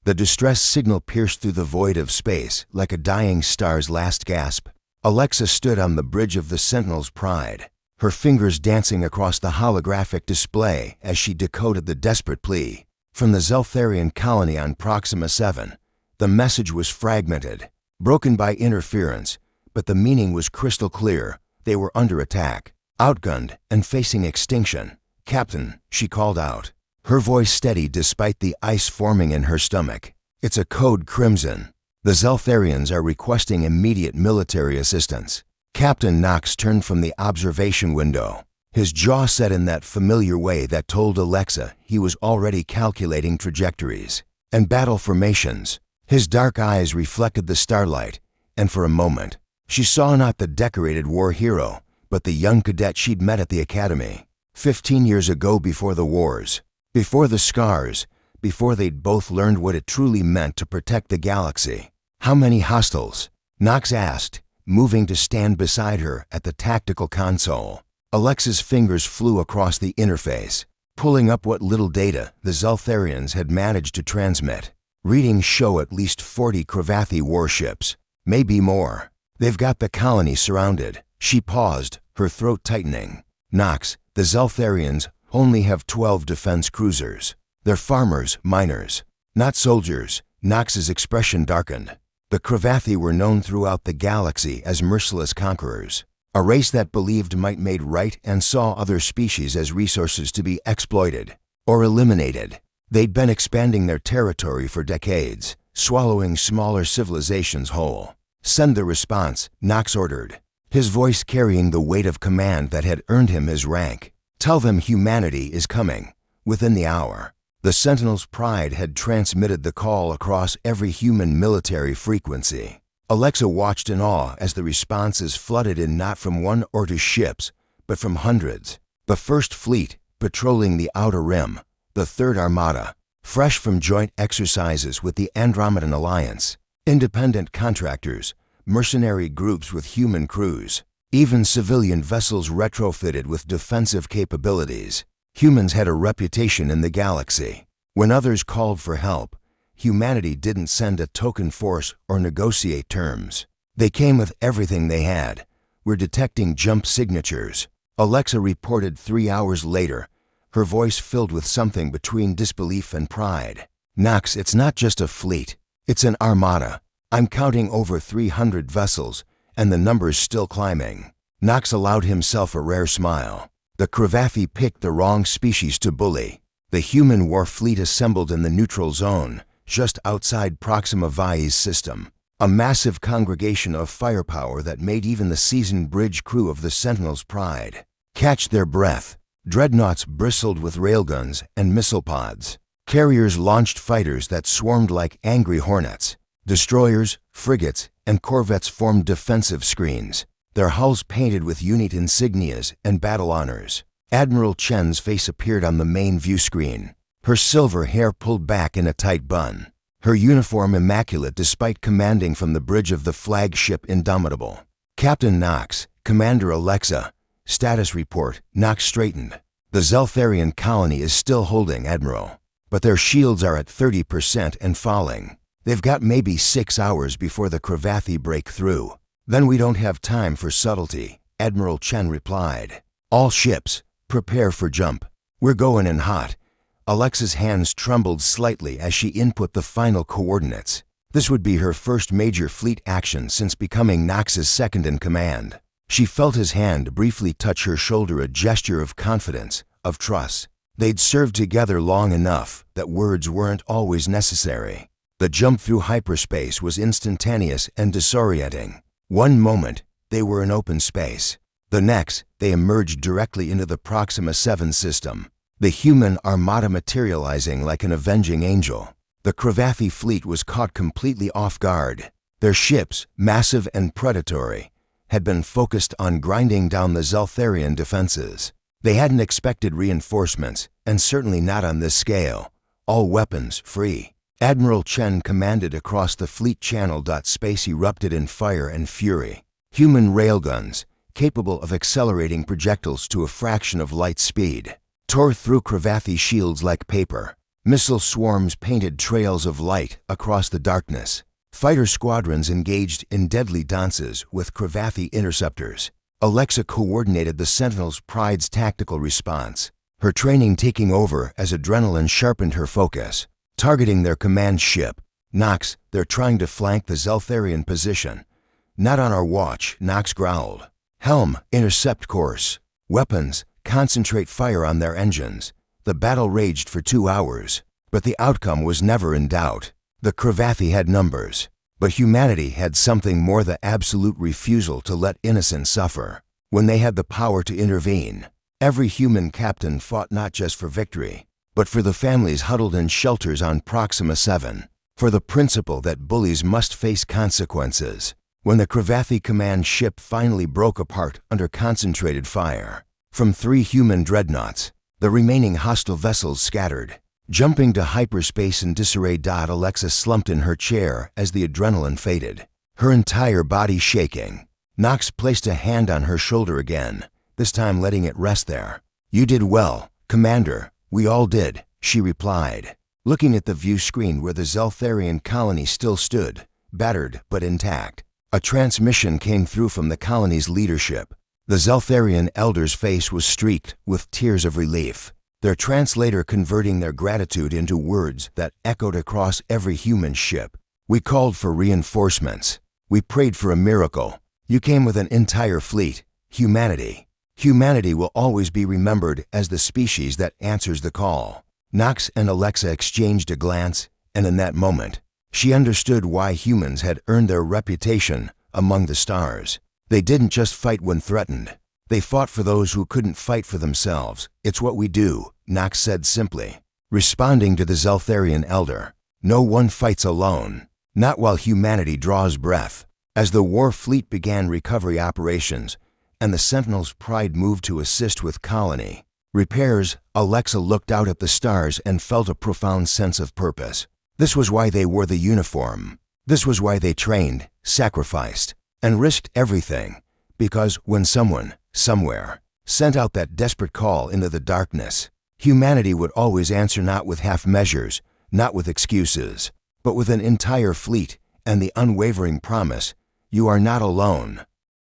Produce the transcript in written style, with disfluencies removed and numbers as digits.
The distress signal pierced through the void of space like a dying star's last gasp. Alexa stood on the bridge of the Sentinel's Pride, her fingers dancing across the holographic display as she decoded the desperate plea. From the Zeltharian colony on Proxima 7, the message was fragmented, broken by interference, but the meaning was crystal clear. They were under attack, outgunned, and facing extinction. "Captain," she called out, her voice steady despite the ice forming in her stomach. "It's a code Crimson. The Zeltharians are requesting immediate military assistance." Captain Knox turned from the observation window, his jaw set in that familiar way that told Alexa he was already calculating trajectories and battle formations. His dark eyes reflected the starlight, and for a moment, she saw not the decorated war hero, but the young cadet she'd met at the academy 15 years ago, before the wars, before the scars, before they'd both learned what it truly meant to protect the galaxy. "How many hostiles?" Knox asked, moving to stand beside her at the tactical console. Alexa's fingers flew across the interface, pulling up what little data the Zeltharians had managed to transmit. Readings show at least 40 Cravathi warships, maybe more. "They've got the colony surrounded." She paused, her throat tightening. "Knox, the Zeltharians only have 12 defense cruisers. They're farmers, miners, not soldiers." Knox's expression darkened. The Cravathi were known throughout the galaxy as merciless conquerors, a race that believed might made right and saw other species as resources to be exploited or eliminated. They'd been expanding their territory for decades, swallowing smaller civilizations whole. "Send the response," Knox ordered, his voice carrying the weight of command that had earned him his rank. "Tell them humanity is coming, within the hour." The Sentinel's Pride had transmitted the call across every human military frequency. Alexa watched in awe as the responses flooded in, not from one or two ships, but from hundreds. The First Fleet, patrolling the Outer Rim. The Third Armada, fresh from joint exercises with the Andromedan Alliance. Independent contractors, mercenary groups with human crews. Even civilian vessels retrofitted with defensive capabilities. Humans had a reputation in the galaxy. When others called for help, humanity didn't send a token force or negotiate terms. They came with everything they had. "We're detecting jump signatures," Alexa reported 3 hours later, her voice filled with something between disbelief and pride. "Knox, it's not just a fleet. It's an armada. I'm counting over 300 vessels, and the number's still climbing." Knox allowed himself a rare smile. The Cravathi picked the wrong species to bully. The human war fleet assembled in the neutral zone, just outside Proxima Vi's system. A massive congregation of firepower that made even the seasoned bridge crew of the Sentinel's Pride catch their breath. Dreadnoughts bristled with railguns and missile pods. Carriers launched fighters that swarmed like angry hornets. Destroyers, frigates, and corvettes formed defensive screens, their hulls painted with unit insignias and battle honors. Admiral Chen's face appeared on the main view screen, her silver hair pulled back in a tight bun, her uniform immaculate despite commanding from the bridge of the flagship Indomitable. "Captain Knox, Commander Alexa, status report." Knox straightened. "The Zeltharian colony is still holding, Admiral, but their shields are at 30% and falling. They've got maybe 6 hours before the Cravathi break through. Then we don't have time for subtlety," Admiral Chen replied. "All ships, prepare for jump. We're going in hot." Alexa's hands trembled slightly as she input the final coordinates. This would be her first major fleet action since becoming Knox's second in command. She felt his hand briefly touch her shoulder, a gesture of confidence, of trust. They'd served together long enough that words weren't always necessary. The jump through hyperspace was instantaneous and disorienting. One moment, they were in open space. The next, they emerged directly into the Proxima 7 system, the human armada materializing like an avenging angel. The Cravathi fleet was caught completely off guard. Their ships, massive and predatory, had been focused on grinding down the Zeltharian defenses. They hadn't expected reinforcements, and certainly not on this scale. All weapons free. Admiral Chen commanded across the fleet channel. Space erupted in fire and fury. Human railguns, capable of accelerating projectiles to a fraction of light speed, tore through Cravathi shields like paper. Missile swarms painted trails of light across the darkness. Fighter squadrons engaged in deadly dances with Cravathi interceptors. Alexa coordinated the Sentinel's Pride's tactical response, her training taking over as adrenaline sharpened her focus. Targeting their command ship. Nox, they're trying to flank the Zeltharian position. Not on our watch, Nox growled. Helm, intercept course. Weapons, concentrate fire on their engines. The battle raged for 2 hours, but the outcome was never in doubt. The Cravathi had numbers, but humanity had something more: the absolute refusal to let innocents suffer. When they had the power to intervene, every human captain fought not just for victory, but for the families huddled in shelters on Proxima 7, for the principle that bullies must face consequences. When the Cravathi command ship finally broke apart under concentrated fire from 3 human dreadnoughts, the remaining hostile vessels scattered, jumping to hyperspace in disarray. Alexa slumped in her chair as the adrenaline faded, her entire body shaking. Nox placed a hand on her shoulder again, this time letting it rest there. You did well, Commander. We all did, she replied, looking at the view screen where the Zeltharian colony still stood, battered but intact. A transmission came through from the colony's leadership. The Zeltharian elder's face was streaked with tears of relief, their translator converting their gratitude into words that echoed across every human ship. We called for reinforcements. We prayed for a miracle. You came with an entire fleet. Humanity. Humanity will always be remembered as the species that answers the call. Nox and Alexa exchanged a glance, and in that moment, she understood why humans had earned their reputation among the stars. They didn't just fight when threatened. They fought for those who couldn't fight for themselves. It's what we do, Nox said simply, responding to the Zeltharian elder. No one fights alone, not while humanity draws breath. As the war fleet began recovery operations, and the Sentinel's Pride moved to assist with colony repairs, Alexa looked out at the stars and felt a profound sense of purpose. This was why they wore the uniform. This was why they trained, sacrificed, and risked everything. Because when someone, somewhere, sent out that desperate call into the darkness, humanity would always answer, not with half measures, not with excuses, but with an entire fleet and the unwavering promise, you are not alone.